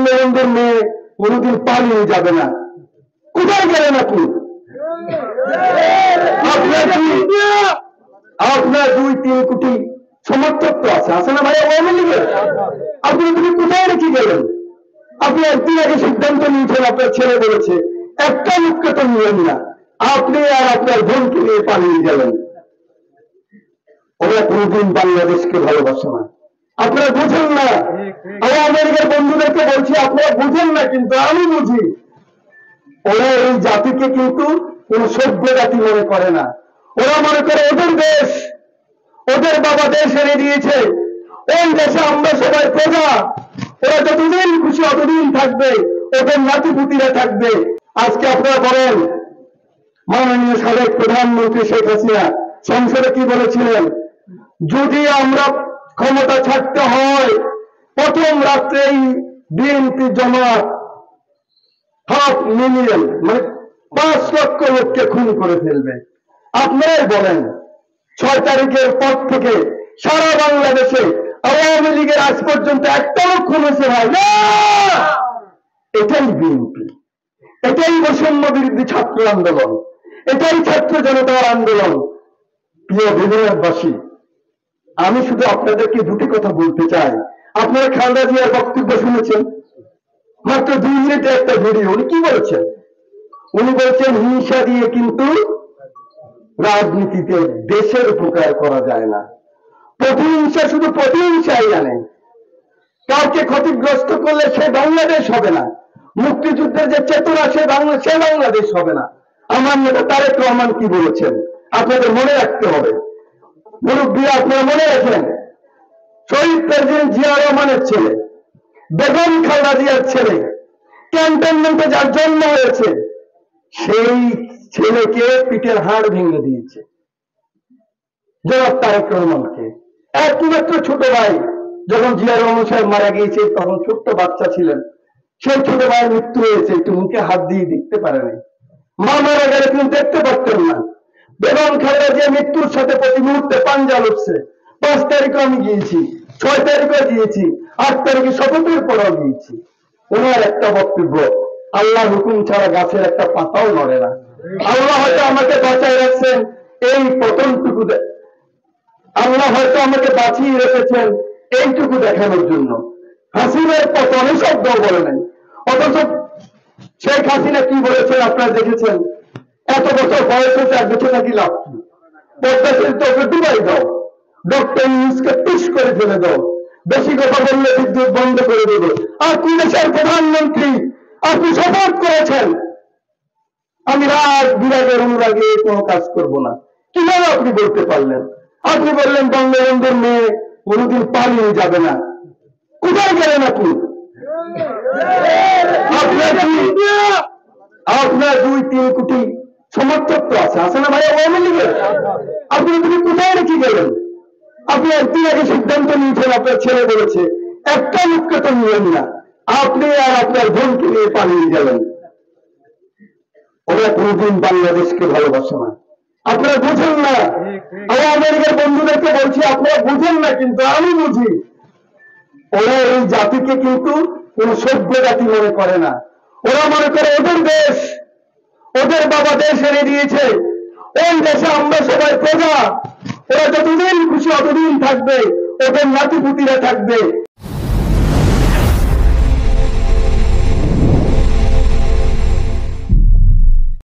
বঙ্গবন্ধুর মেয়ে কোনোদিন পালিয়ে যাবে না। কোথায় গেলেন আপনি? আপনার 2-3 কোটি সমর্থক তো আছে না ভাই আওয়ামী লীগের? আপনি কোথায় রেখে গেলেন? আপনি একদিন আগে সিদ্ধান্ত নিয়েছেন, আপনার ছেলে বলেছে, একটা মুখকে তো নিলেন না, আপনি আর আপনার বোনকে নিয়ে পালিয়ে গেলেন। ওরা কোনদিন বাংলাদেশকে ভালোবাসে না, আপনারা বুঝেন না। আওয়ামী লীগের বন্ধুদেরকে বলছি, আপনারা বুঝেন না, কিন্তু আমি বুঝি। ওরা এই জাতিকে কিন্তু কোন সভ্য জাতি মনে করে না। ওরা মনে করে ওদের দেশ, ওদের বাবা দেশ এনে দিয়েছে, ওই দেশে আমরা সবাই প্রজা, ওরা যতদিন খুশি অতদিন থাকবে, ওদের নাতিপুতিরা থাকবে। আজকে আপনারা বলেন, মাননীয় সাবেক প্রধানমন্ত্রী শেখ হাসিনা সংসদে কি বলেছিলেন? যদি আমরা ক্ষমতা ছাড়তে হয়, প্রথম রাত্রেই বিএনপি জমাত 5 মিলিয়ন মানে 5 লক্ষ লোককে খুন করে ফেলবে। আপনারাই বলেন, 6 তারিখের পর থেকে সারা বাংলাদেশে আওয়ামী লীগের আজ পর্যন্ত একটা লোক খুন হয়েছে ভাই না? এটাই বিএনপি, এটাই বৈষম্য বিরোধী ছাত্র আন্দোলন, এটাই ছাত্র জনতার আন্দোলন। প্রিয় বিধায়কবাসী, আমি শুধু আপনাদেরকে দুটি কথা বলতে চাই। আপনারা খালেদা জিয়ার বক্তব্য শুনেছেন, মাত্র 2 মিনিটে একটা ভিডিও। উনি কি বলেছেন? উনি বলছেন হিংসা দিয়ে কিন্তু রাজনীতিতে দেশের উপকার করা যায় না। প্রতিহিংসা শুধু প্রতিহিংসাই জানে, কাউকে ক্ষতিগ্রস্ত করলে সে বাংলাদেশ হবে না। মুক্তিযুদ্ধের যে চেতনা, সে বাংলাদেশ হবে না। আমার নেতা তারেক রহমান কি বলেছেন আপনাদের মনে রাখতে হবে। মুরব্বী, আপনারা মনে রাখেন, শহীদ প্রেসিডেন্ট জিয়া রহমানের ছেলে, বেগম খালেদা জিয়ার ছেলে, ক্যান্টনমেন্টে যার জন্ম হয়েছে, সেই ছেলেকে পিঠের হাড় ভেঙে দিয়েছে জনাব তারেক রহমানকে। একমাত্র ছোট ভাই, যখন জিয়া রহমান সাহেব মারা গিয়েছে তখন ছোট্ট বাচ্চা ছিলেন, সেই ছোট ভাইয়ের মৃত্যু হয়েছে, একটু মুখে হাত দিয়ে দেখতে পারে নাই। মা মারা গেলে তিনি দেখতে পারতেন না। বেগম খালেদা জিয়া মৃত্যুর সাথে প্রতি মুহূর্তে পাঞ্জা লড়ছে। 5 তারিখে আমি গিয়েছি, 6 তারিখে গিয়েছি, 8 তারিখে শপথের পরেও গিয়েছি। ওনার একটা বক্তব্য, আল্লাহ হুকুম ছাড়া গাছের একটা পাতাও নড়ে না। আল্লাহ হয়তো আমাকে বাঁচায় রাখছেন এই পতনটুকু, আল্লাহ হয়তো আমাকে বাঁচিয়ে রেখেছেন এইটুকু দেখানোর জন্য। হাসিনার পতনে শব্দ বলে নাই, অথচ শেখ হাসিনা কি বলেছেন আপনারা দেখেছেন? এত বছর বয়স হচ্ছে, আর বেঁচে থাকি লাভ কি? পদ্মা সেতু ওকে ডুবাই দাও, ডক্টর ইউনূসকে পিস করে ফেলে দাও, বেশি কথা বললে বিদ্যুৎ বন্ধ করে দেবে। আপনি দেশের প্রধানমন্ত্রী, আপনি শপথ করেছেন আমি রাগ বিরাগের অনুরাগে কোনো কাজ করব না। কিভাবে আপনি বলতে পারলেন? আপনি বললেন বঙ্গবন্ধুর মেয়ে কোনোদিন পালিয়ে যাবে না। কোথায় গেলেন আপনি? আপনার 2-3 কোটি সমর্থক তো আছে না ভাই আওয়ামী লীগের? আপনি কোথায় রেখে গেলেন? আপনি একদিন আগে সিদ্ধান্ত নিয়েছেন, আপনার ছেলে বলেছে, একটা মুখকে তো নিলেন না, আপনি আর আপনার বোনকে নিয়ে পালিয়ে গেলেন। ওরা কোনদিন বাংলাদেশকে ভালোবাসে না, আপনারা বুঝেন না। আওয়ামী লীগের বন্ধুদেরকে বলছি, আপনারা বুঝেন না, কিন্তু আমি বুঝি। ওরা এই জাতিকে কিন্তু কোন সভ্য জাতি মনে করে না। ওরা মনে করে ওদের দেশ, ওদের বাবা দেশ এনে দিয়েছে, ওই দেশে আমরা সবাই প্রজা, ওরা যতদিন খুশি অতদিন থাকবে, ওদের নাতিপুতিরা থাকবে।